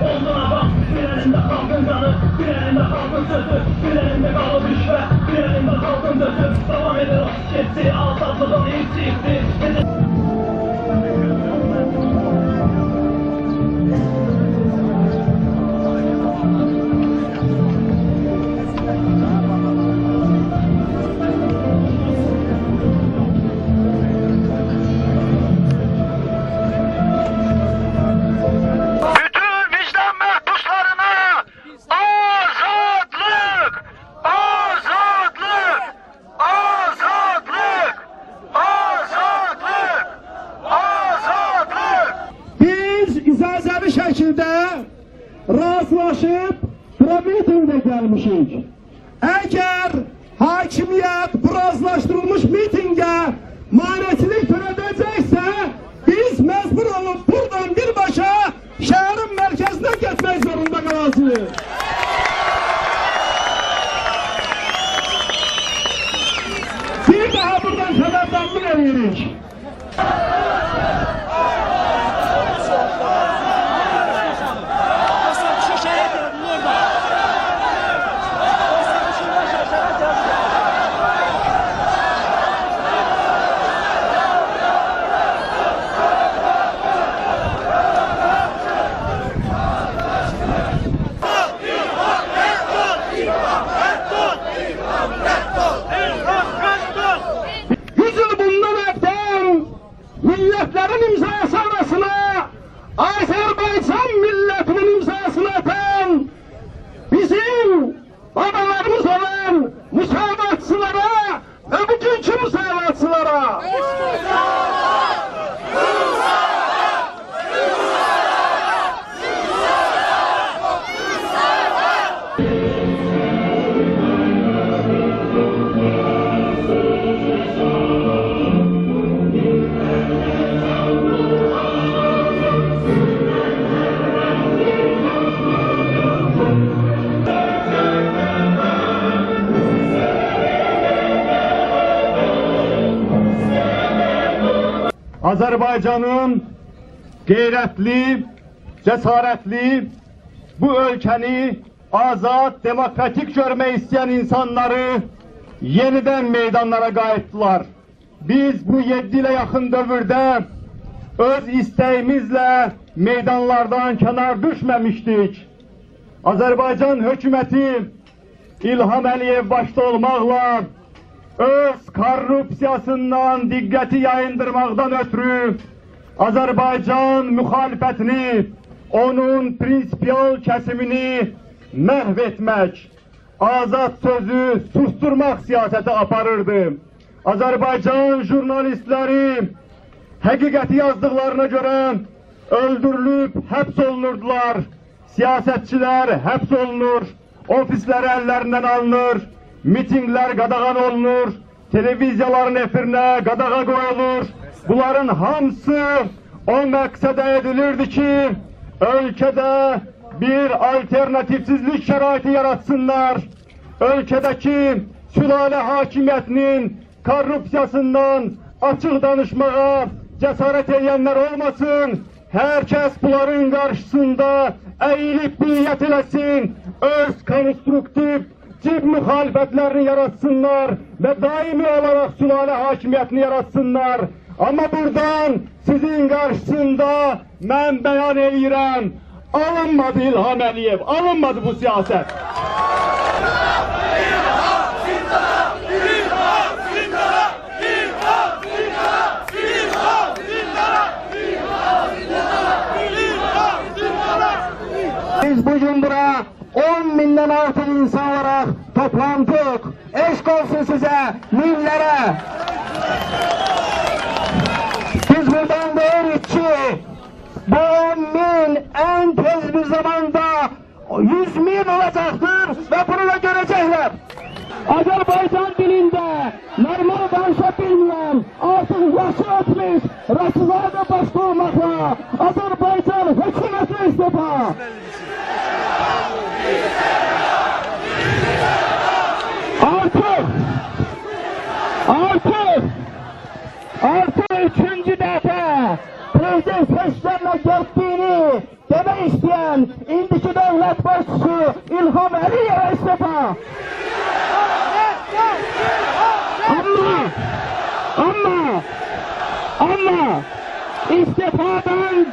Olduğuna bak, bir elinde halkın canı, bir elinde halkın sözü, bir elinde kalı düşme, bir elinde halkın sözü. Devam eder o şişesi, azadlığın iyisi. Razılaşıp bura mitingə gəlmişik. Əgər hakimiyyət bu razılaşdırılmış mitingə maneçilik törədəcəksə, biz məcbur olub buradan birbaşa şəhərin mərkəzinə getmək zorunda qalacağıq. Bir daha buradan xəbərdarlıq edirik. Milletlerin imzası arasına Azerbaycan milletinin imzasını atan bizim babalarımız olan müsavatçılara ve bugünkü müsavatçılara Azerbaycan'ın gayretli, cesaretli, bu ülkeni azad, demokratik görmek isteyen insanları yeniden meydanlara qayıtdılar. Biz bu 7 ile yakın dövrde öz isteğimizle meydanlardan kenar düşmemiştik. Azerbaycan hükümeti İlham Əliyev başta olmakla öz korrupsiyasından dikkati yayındırmaktan ötürü Azerbaycan muhalefetini, onun prinsipiyal kesimini mahvetmek, azad sözü susturmak siyaseti aparırdı. Azerbaycan jurnalistleri hakikati yazdıklarına göre öldürülüp hapsolunurdular. Siyasetçiler hapsolunur, ofisler ellerinden alınır, mitingler qadağan olunur, televizyaların efirine qadağa koyulur. Bunların hamısı o məqsədə edilirdi ki, ülkede bir alternatifsizlik şəraiti yaratsınlar. Ülkedeki sülale hakimiyetinin korrupsiyasından açık danışmağa cesaret edenler olmasın. Herkes bunların karşısında eğilip niyet eləsin, öz konstruktif cib muhalefetlerini yaratsınlar ve daimi olarak sülale hakimiyetini yaratsınlar. Ama buradan sizin karşısında ben beyan edirəm, alınmadı İlham Əliyev, alınmadı bu siyaset. Biz bugün buraya 10 binden artık insan olarak toplandık. Eşk olsun size, millere. Biz buradan diyoruz ki bu 10 bin en tez bir zamanda 100 bin olacaktır ve bunu da görecekler. Azerbaycan dilinde normal danışabilmeyen, artık yaşı ötmüş, Rasulade başta olmakla Azerbaycan hükümeti istifa. Artık başçısı İlham Əliyevə istifa. Ama istifadan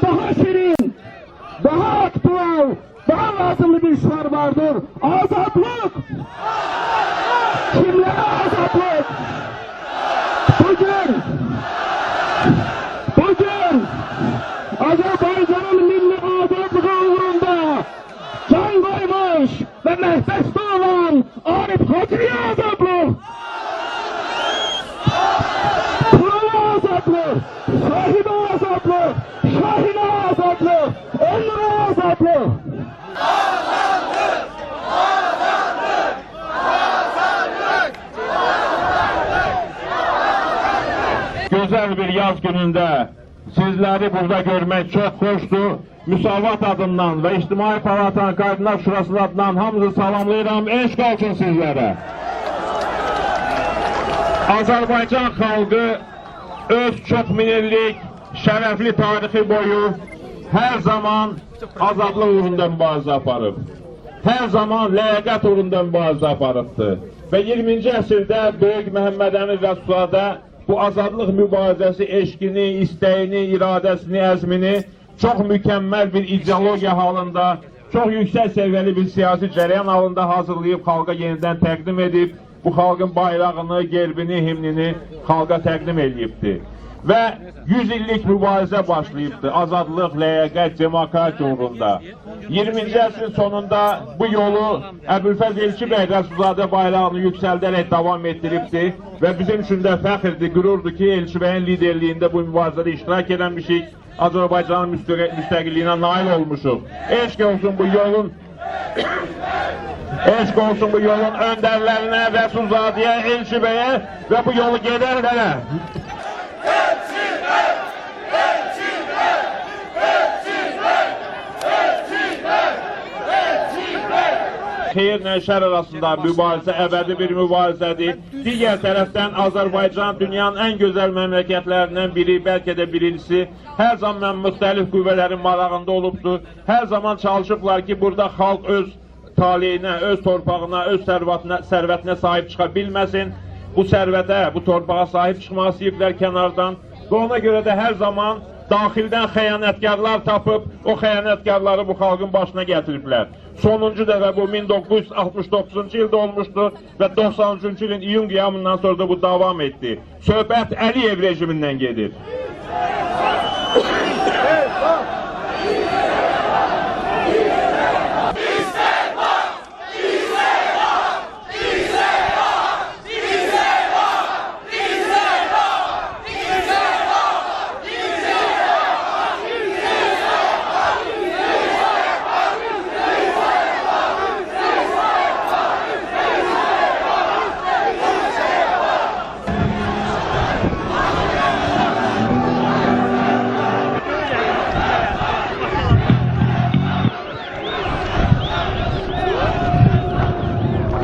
daha şirin, daha aktüel, daha lazımlı bir şuar vardır. Azadlık! Kimlere azadlık? Bugün Azerbaycan'ın milli azadlığı uğrunda can koymuş ve mehbeste olan Arif Hacı'ya azadlık! Kur'an'a azadlık! Şahide azadlık! Şahine azadlık! Onur'a azadlık! Güzel bir yaz gününde sizleri burada görmek çok hoştu. Müsavat adından ve İçtimai Palatanın Kardinal Şurası adından hamınızı salamlayıram. Eşq olsun sizlere. Azerbaycan xalqı öz çox minillik, şərəfli tarixi boyu hər zaman azadlıq uğrunda mübarizə aparıb. Hər zaman ləyaqət uğrunda mübarizə aparıbdır. Və 20-ci əsrdə Böyük Məhəmməd Əmin Rəsulzadə bu azadlıq mübarizəsi eşqini, istəyini, iradəsini, əzmini çox mükəmməl bir ideologiya halında, çox yüksək səviyyəli bir siyasi cərəyan halında hazırlayıb xalqa yenidən təqdim edib, bu xalqın bayrağını, gerbini, himnini xalqa təqdim edibdir. Və 100 illik mübarizə başlayıbdır, azadlıq, ləyaqət, demokratiya uğrunda. 20-ci əsrin sonunda bu yolu Əbülfəz Elçi bəy Rəsulzadə bayrağını yüksəldərək davam etdiribdir və bizim üçün də fəxrdir, qürurdur ki, Elçi bəyin liderliyində bu mübarizədə iştirak edənmişik, Azərbaycanın müstəqilliyinə nail olmuşuq. Eşq olsun bu yolun öndərlərinə, Rəsulzadəyə, Elçi bəyə və bu yolu gedənlərə. Xeyirlə şər arasında mübarizə əbədi bir mübarizədir. Digər tərəfdən Azərbaycan dünyanın ən gözəl məmləkətlərindən biri, bəlkə də birincisi, hər zaman müxtəlif qüvvələrin marağında olubdur. Hər zaman çalışıblar ki, burada xalq öz taleyinə, öz torpağına, öz sərvətinə sahib çıxa bilməsin. Bu sərvətə, bu torpağa sahib çıxmaq istəyiblər kənardan və ona görə də hər zaman daxildən xəyanətkarlar tapıb, o xəyanətkarları bu xalqın başına gətiriblər. Sonuncu dəfə bu 1969-cu ildə olmuşdu və 93-cü ilin iyun qiyamından sonra da bu davam etdi. Söhbət Əliyev rejimindən gedir.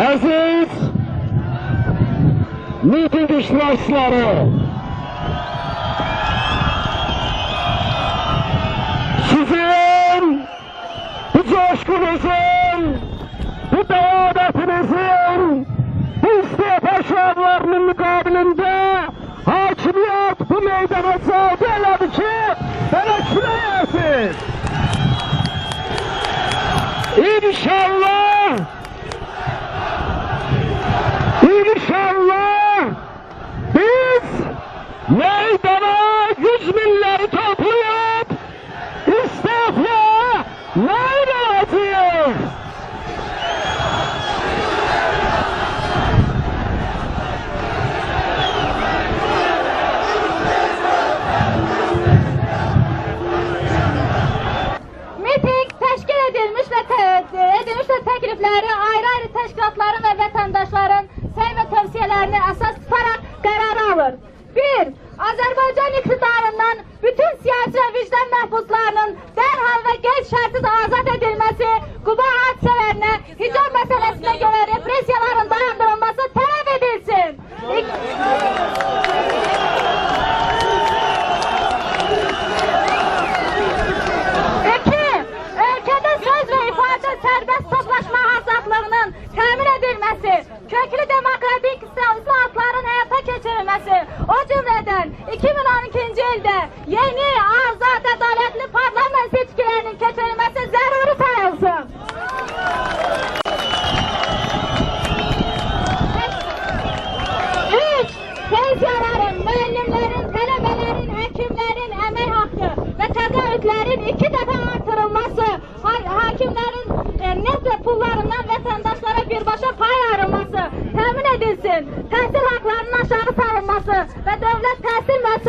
Aziz miting iştirakçıları, sizin bu coşkunuzun, bu beyanetinizin, bu istifa şuarlarının mukabilinde hakimiyet bu meydana sağdı elədi ki, tenekküle yesin. İnşallah biz meydana 100 binleri toplayıp istifa nail olacağız. Miting təşkil edilmiş və təklif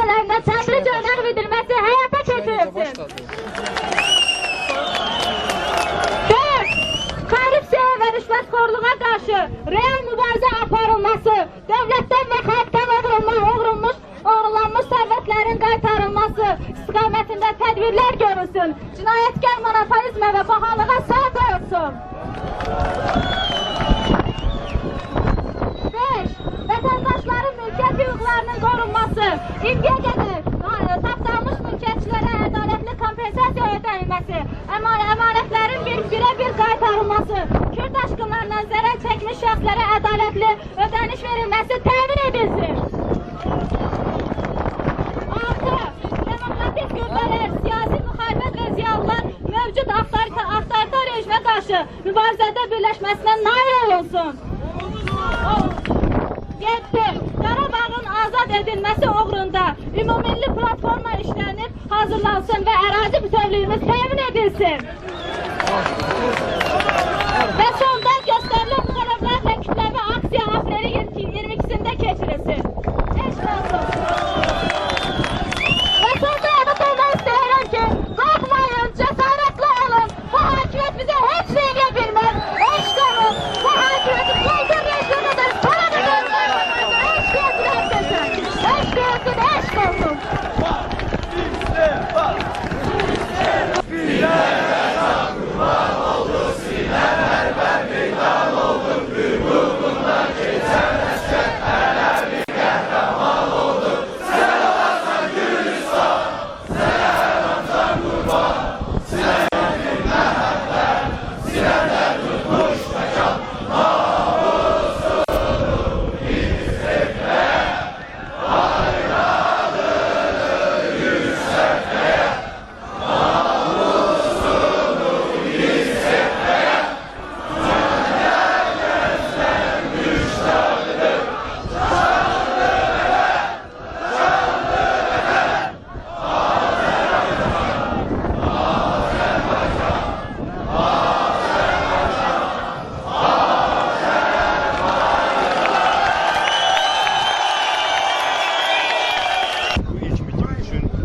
müəssisələrində tədric ləğv edilməsi həyata keçirilsin. 4. Korrupsiyaya və rüşvətxorluğa qarşı real mübarizə aparılması, dövlətdən və xalqdan oğurlanmış sərvətlərin qaytarılması istiqamətində tədbirlər görülsün. Cinayətkar monopolizmə və bahalığa sağ qoyulsun. 5. Vətəndaşların mülkiyyət hüquqlarının qorunması, indiyə qədər tapdanmış mülkiyyətçilərə ədalətli kompensasiya ödənilməsi, əmanətlərin birə-bir qaytarılması, Kürt aşqınlarından zərər çəkmiş şəxslərə ədalətli ödəniş verilməsi təmin edilsin. 6. Demokratik qüvvələr, siyasi müxalifət və ziyalılar mövcud avtoritar rejimə qarşı mübarizədə birləşməsinə nail olunsun. 7. Qarabağın azad edilməsi uğrunda ümumilli platforma işlənib, hazırlansın və ərazi bütövlüyümüz təmin edilsin. Və sonda göstərilən bu tələblərlə kütləvi aksiya apreli 22-sində keçirilsin. Eşq olsun. Və sonda anlatılmaq istəyirəm ki, qorxmayın, cəsarətli olun. Bu hakimiyyət bizə heç şey eləyə bilməz. Eşq olun. Bu hakimiyyəti qoldur rejimidir. Eşq olsun, eşq olsun.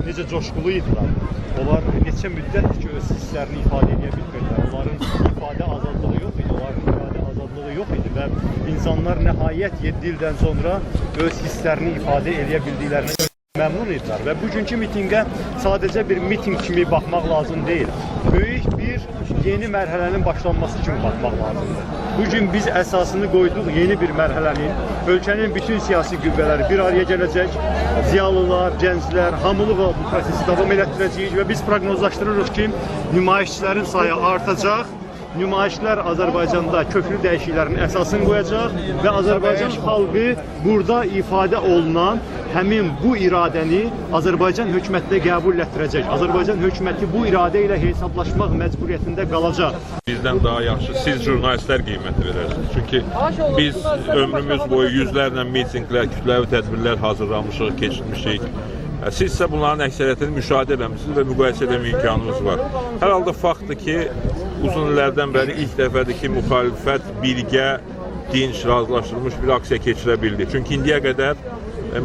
Necə coşqulu idilər. Onlar neçə müddətdir ki, öz hisslərini ifadə edə bilmirlər. Onların ifadə azadlığı yox idi, onların ifadə azadlığı yox idi və insanlar nəhayət 7 ildən sonra öz hisslərini ifadə edə bildiklərinə məmnun idilər. Və bugünkü mitinqə sadəcə bir mitinq kimi baxmaq lazım deyil. Böyük bir yeni mərhələnin başlanması kimi baxmaq lazımdır. Bugün biz əsasını qoyduq yeni bir mərhələnin. Ölkənin bütün siyasi qüvvələri bir araya gələcək. Ziyalılar, gənclər, hamılıqla bu prosesi davam elətdirəcəyik və biz proqnozlaşdırırıq ki, nümayişçilərin sayı artacaq. Nümayişlər Azərbaycanda köklü dəyişikliklərin əsasını qoyacaq və Azərbaycan xalqı burada ifadə olunan həmin bu iradəni Azərbaycan hökumətinə qəbul etdirəcək. Azərbaycan hökuməti bu iradə ilə hesablaşmaq məcburiyyətində qalacaq. Bizdən daha yaxşı siz jurnalistlər qiymət verərsiniz. Çünki biz ömrümüz boyu yüzlərlə mitinqlər, kütləvi tədbirlər hazırlamışıq, keçirmişik. Siz isə bunların əksəriyyətini müşahidə eləmişsiniz və müqayisə etmə imkanınız var. Hər halda faktdır ki, uzun illərdən bəri ilk dəfədir ki, müxalifət birgə, dinç, razılaşdırılmış bir aksiya keçirə bildi. Çünki indiyə qədər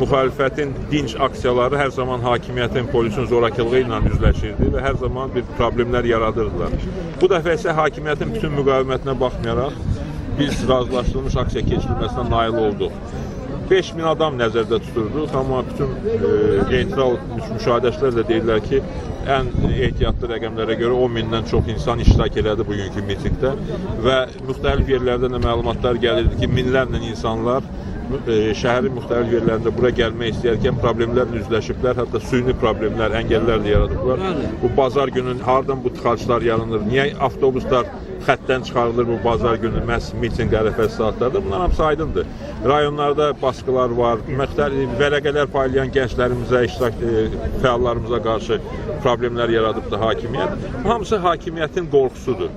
müxalifətin dinç aksiyaları hər zaman hakimiyyətin, polisin zorakılığı ilə üzləşirdi və hər zaman bir problemlər yaradırdılar. Bu dəfə isə hakimiyyətin bütün müqavimətinə baxmayaraq biz razılaşdırılmış aksiya keçirilməsinə nail olduq. 5000 adam nəzərdə tuturduq, amma bütün neytral müşahidəçilər də deyirlər ki, ən ehtiyatlı rəqəmlərə görə 10.000-dən çox insan iştirak elədi bugünkü mitingdə və müxtəlif yerlərdən də məlumatlar gəlirdi ki, minlərlə insanlar şəhərin müxtəlif yerlərində bura gəlmək istəyərkən problemlərlə üzləşiblər, hətta süni problemlər, əngəllər də yaradıblar. Bu bazar günü hardan bu tıxaclar yaranır, niyə avtobuslar xəttdən çıxarılır bu bazar günü məhz miting ərəfəsi saatlarda? Bunlar hamısı aydındır. Rayonlarda baskılar var, müxtəlif vərəqələr paylayan gənclərimizə, fəallarımıza qarşı problemlər yaradıbdır hakimiyyət. Hamısı hakimiyyətin qorxusudur.